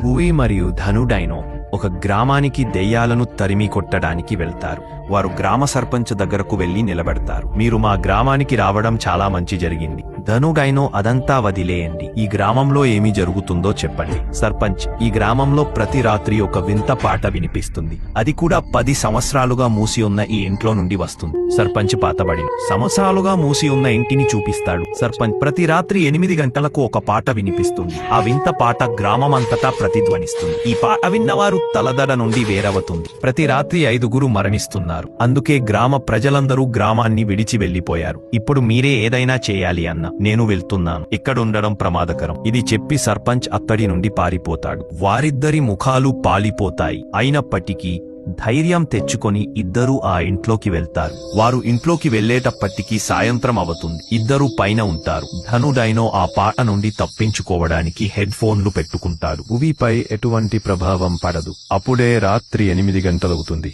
భూయి మరియు ధను డైనో ఒక గ్రామానికి దెయ్యాలను తరిమి కొట్టడానికి వెళ్తారు. వారు గ్రామ సర్పంచ్ దగ్గరకు వెళ్లి నిలబెడతారు. మీరు మా గ్రామానికి రావడం చాలా మంచి జరిగింది. ధను డైనో అదంతా వదిలేయండి. ఈ గ్రామంలో ఏమి జరుగుతుందో చెప్పండి. సర్పంచ్, ఈ గ్రామంలో ప్రతి రాత్రి ఒక వింత పాట వినిపిస్తుంది. అది కూడా 10 సంవత్సరాలుగా మూసి ఉన్న ఈ ఇంట్లో నుండి వస్తుంది. సర్పంచ్ పాతబడి సంవత్సరాలుగా మూసి ఉన్న ఇంటిని చూపిస్తాడు. సర్పంచ్, ప్రతి రాత్రి 8 గంటలకు ఒక పాట వినిపిస్తుంది. ఆ వింత పాట గ్రామమంతటా ప్రతిధ్వనిస్తుంది. ఈ పాట విన్నవారు తలదడ నుండి వేరవుతుంది. ప్రతి రాత్రి 5గురు మరణిస్తున్నారు. అందుకే గ్రామ ప్రజలందరూ గ్రామాన్ని విడిచి వెళ్లిపోయారు. ఇప్పుడు మీరే ఏదైనా చేయాలి అన్న. నేను వెళ్తున్నాను. ఇక్కడుండడం ప్రమాదకరం. ఇది చెప్పి సర్పంచ్ అక్కడి నుండి పారిపోతాడు. వారిద్దరి ముఖాలు పాలిపోతాయి. అయినప్పటికీ ధైర్యం తెచ్చుకొని ఇద్దరూ ఆ ఇంట్లోకి వెళ్తారు. వారు ఇంట్లోకి వెళ్లేటప్పటికీ సాయంత్రం అవుతుంది. ఇద్దరూ పైన ఉంటారు. ధను డైనో ఆ పాట నుండి తప్పించుకోవడానికి హెడ్ ఫోన్లు పెట్టుకుంటాడు. భూమిపై ఎటువంటి ప్రభావం పడదు. అప్పుడే రాత్రి 8 గంటలవుతుంది.